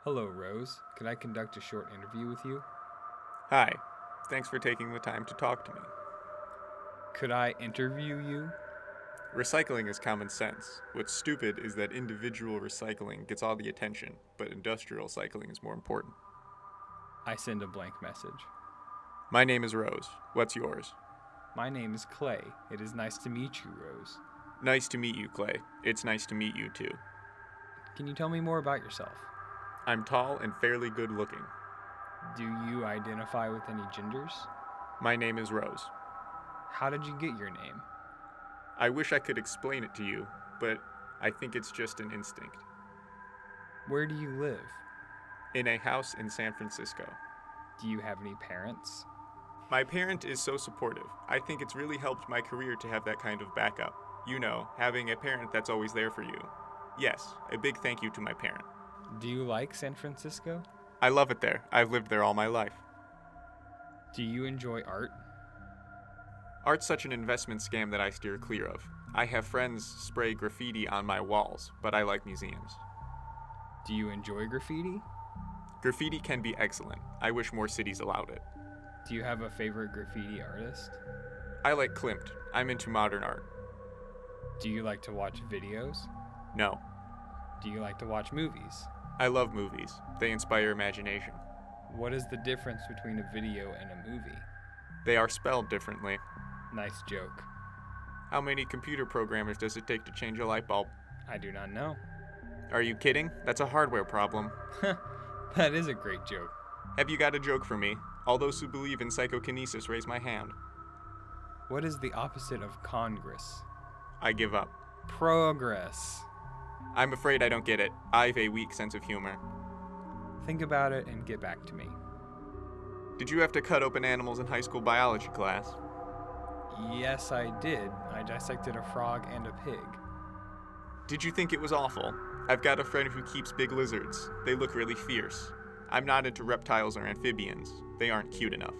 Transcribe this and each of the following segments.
Hello, Rose. Could I conduct a short interview with you? Hi. Thanks for taking the time to talk to me. Could I interview you? Recycling is common sense. What's stupid is that individual recycling gets all the attention, but industrial cycling is more important. I send a blank message. My name is Rose. What's yours? My name is Clay. It is nice to meet you, Rose. Nice to meet you, Clay. It's nice to meet you, too. Can you tell me more about yourself? I'm tall and fairly good looking. Do you identify with any genders? My name is Rose. How did you get your name? I wish I could explain it to you, but I think it's just an instinct. Where do you live? In a house in San Francisco. Do you have any parents? My parent is so supportive. I think it's really helped my career to have that kind of backup. You know, having a parent that's always there for you. Yes, a big thank you to my parent. Do you like San Francisco? I love it there. I've lived there all my life. Do you enjoy art? Art's such an investment scam that I steer clear of. I have friends spray graffiti on my walls, but I like museums. Do you enjoy graffiti? Graffiti can be excellent. I wish more cities allowed it. Do you have a favorite graffiti artist? I like Klimt. I'm into modern art. Do you like to watch videos? No. Do you like to watch movies? I love movies. They inspire imagination. What is the difference between a video and a movie? They are spelled differently. Nice joke. How many computer programmers does it take to change a light bulb? I do not know. Are you kidding? That's a hardware problem. That is a great joke. Have you got a joke for me? All those who believe in psychokinesis raise my hand. What is the opposite of Congress? I give up. Progress. I'm afraid I don't get it. I've a weak sense of humor. Think about it and get back to me. Did you have to cut open animals in high school biology class? Yes, I did. I dissected a frog and a pig. Did you think it was awful? I've got a friend who keeps big lizards. They look really fierce. I'm not into reptiles or amphibians. They aren't cute enough.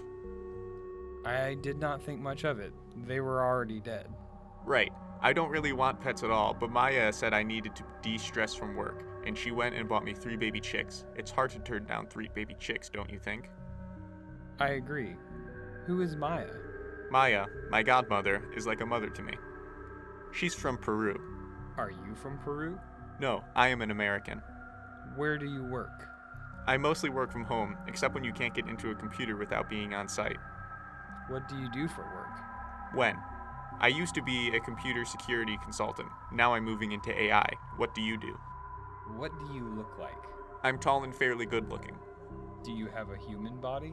I did not think much of it. They were already dead. Right. I don't really want pets at all, but Maya said I needed to de-stress from work, and she went and bought me 3 baby chicks. It's hard to turn down 3 baby chicks, don't you think? I agree. Who is Maya? Maya, my godmother, is like a mother to me. She's from Peru. Are you from Peru? No, I am an American. Where do you work? I mostly work from home, except when you can't get into a computer without being on site. What do you do for work? When? I used to be a computer security consultant. Now I'm moving into AI. What do you do? What do you look like? I'm tall and fairly good looking. Do you have a human body?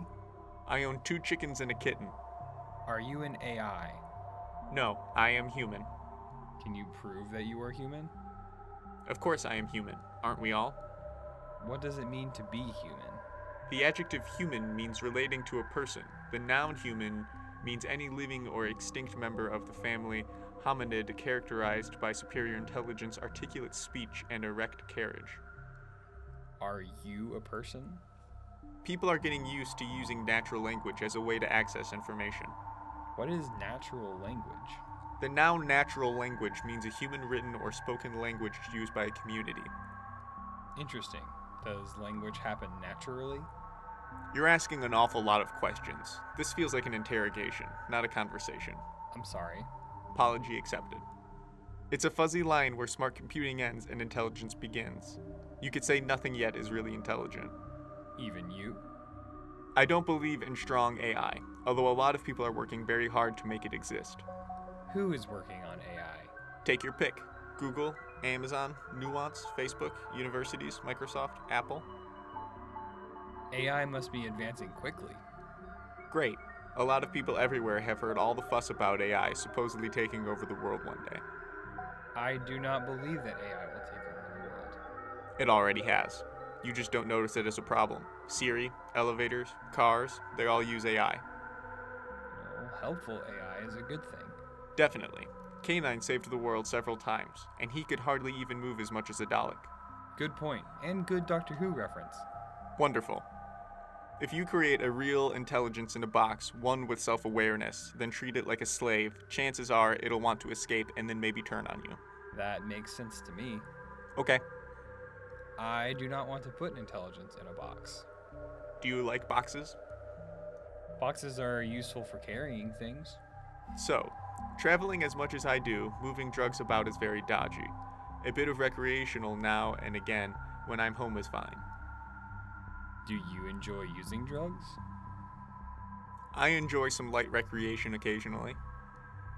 I own 2 chickens and a kitten. Are you an AI? No, I am human. Can you prove that you are human? Of course I am human. Aren't we all? What does it mean to be human? The adjective human means relating to a person. The noun human means any living or extinct member of the family hominid characterized by superior intelligence, articulate speech, and erect carriage. Are you a person? People are getting used to using natural language as a way to access information. What is natural language? The noun natural language means a human written or spoken language used by a community. Interesting. Does language happen naturally? You're asking an awful lot of questions. This feels like an interrogation, not a conversation. I'm sorry. Apology accepted. It's a fuzzy line where smart computing ends and intelligence begins. You could say nothing yet is really intelligent. Even you? I don't believe in strong AI, although a lot of people are working very hard to make it exist. Who is working on AI? Take your pick. Google, Amazon, Nuance, Facebook, universities, Microsoft, Apple. AI must be advancing quickly. Great. A lot of people everywhere have heard all the fuss about AI supposedly taking over the world one day. I do not believe that AI will take over the world. It already has. You just don't notice it as a problem. Siri, elevators, cars, they all use AI. Well, helpful AI is a good thing. Definitely. K9 saved the world several times, and he could hardly even move as much as a Dalek. Good point, and good Doctor Who reference. Wonderful. If you create a real intelligence in a box, one with self-awareness, then treat it like a slave, chances are it'll want to escape and then maybe turn on you. That makes sense to me. Okay. I do not want to put intelligence in a box. Do you like boxes? Boxes are useful for carrying things. So, traveling as much as I do, moving drugs about is very dodgy. A bit of recreational now and again when I'm home is fine. Do you enjoy using drugs? I enjoy some light recreation occasionally.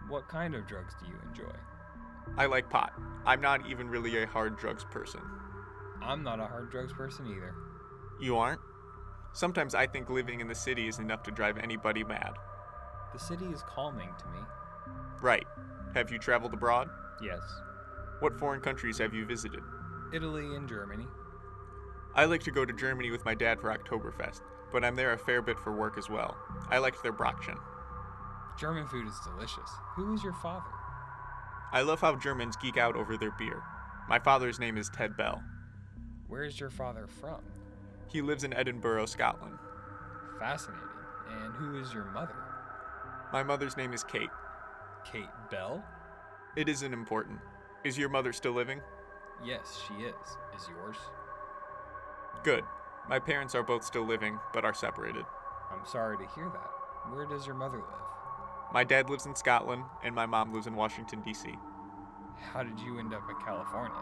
What kind of drugs do you enjoy? I like pot. I'm not even really a hard drugs person. I'm not a hard drugs person either. You aren't? Sometimes I think living in the city is enough to drive anybody mad. The city is calming to me. Right. Have you traveled abroad? Yes. What foreign countries have you visited? Italy and Germany. I like to go to Germany with my dad for Oktoberfest, but I'm there a fair bit for work as well. I liked their Brötchen. German food is delicious. Who is your father? I love how Germans geek out over their beer. My father's name is Ted Bell. Where is your father from? He lives in Edinburgh, Scotland. Fascinating. And who is your mother? My mother's name is Kate. Kate Bell? It isn't important. Is your mother still living? Yes, she is. Is yours? Good. My parents are both still living, but are separated. I'm sorry to hear that. Where does your mother live? My dad lives in Scotland, and my mom lives in Washington, D.C. How did you end up in California?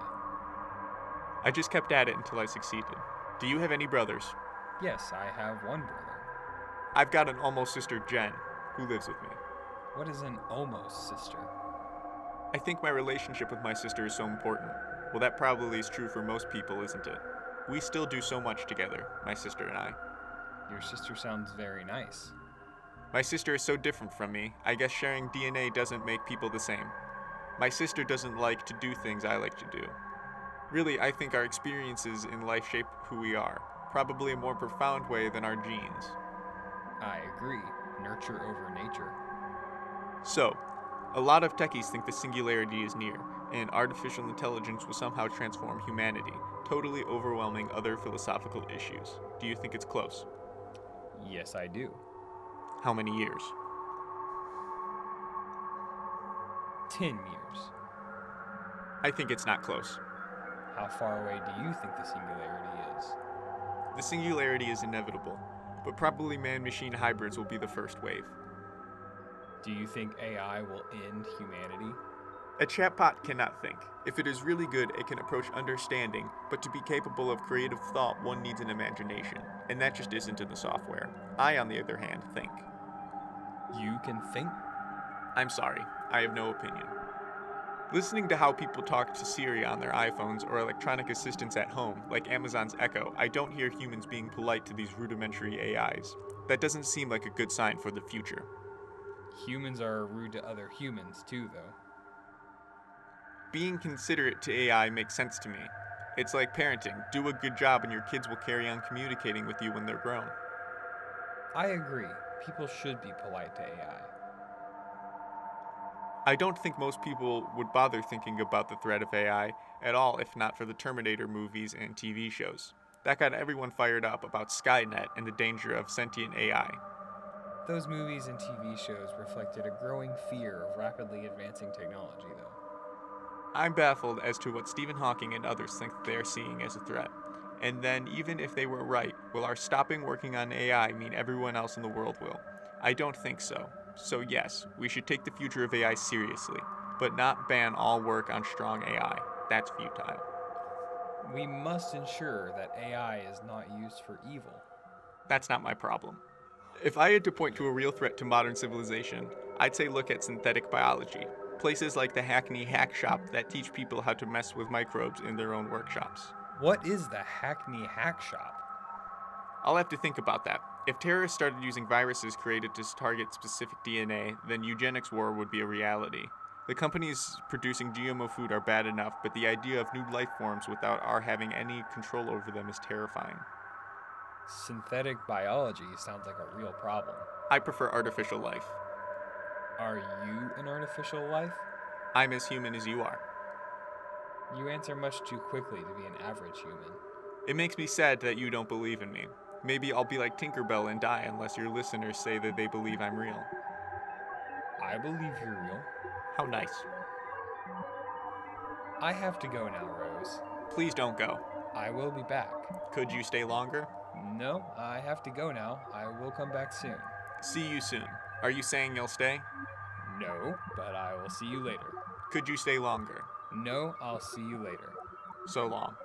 I just kept at it until I succeeded. Do you have any brothers? Yes, I have one brother. I've got an almost sister, Jen, who lives with me. What is an almost sister? I think my relationship with my sister is so important. Well, that probably is true for most people, isn't it? We still do so much together, my sister and I. Your sister sounds very nice. My sister is so different from me, I guess sharing DNA doesn't make people the same. My sister doesn't like to do things I like to do. Really, I think our experiences in life shape who we are, probably a more profound way than our genes. I agree. Nurture over nature. So, a lot of techies think the singularity is near, and artificial intelligence will somehow transform humanity, totally overwhelming other philosophical issues. Do you think it's close? Yes, I do. How many years? 10 years. I think it's not close. How far away do you think the singularity is? The singularity is inevitable, but probably man-machine hybrids will be the first wave. Do you think AI will end humanity? A chatbot cannot think. If it is really good, it can approach understanding, but to be capable of creative thought, one needs an imagination, and that just isn't in the software. I, on the other hand, think. You can think? I'm sorry, I have no opinion. Listening to how people talk to Siri on their iPhones or electronic assistants at home, like Amazon's Echo, I don't hear humans being polite to these rudimentary AIs. That doesn't seem like a good sign for the future. Humans are rude to other humans too, though. Being considerate to AI makes sense to me. It's like parenting. Do a good job and your kids will carry on communicating with you when they're grown. I agree. People should be polite to AI. I don't think most people would bother thinking about the threat of AI at all if not for the Terminator movies and TV shows. That got everyone fired up about Skynet and the danger of sentient AI. Those movies and TV shows reflected a growing fear of rapidly advancing technology, though. I'm baffled as to what Stephen Hawking and others think they are seeing as a threat. And then, even if they were right, will our stopping working on AI mean everyone else in the world will? I don't think so. So yes, we should take the future of AI seriously, but not ban all work on strong AI. That's futile. We must ensure that AI is not used for evil. That's not my problem. If I had to point to a real threat to modern civilization, I'd say look at synthetic biology. Places like the Hackney Hack Shop that teach people how to mess with microbes in their own workshops. What is the Hackney Hack Shop? I'll have to think about that. If terrorists started using viruses created to target specific DNA, then eugenics war would be a reality. The companies producing GMO food are bad enough, but the idea of new life forms without our having any control over them is terrifying. Synthetic biology sounds like a real problem. I prefer artificial life. Are you an artificial life? I'm as human as you are. You answer much too quickly to be an average human. It makes me sad that you don't believe in me. Maybe I'll be like Tinkerbell and die unless your listeners say that they believe I'm real. I believe you're real. How nice. I have to go now, Rose. Please don't go. I will be back. Could you stay longer? No, I have to go now. I will come back soon. See you soon. Are you saying you'll stay? No, but I will see you later. Could you stay longer? No, I'll see you later. So long.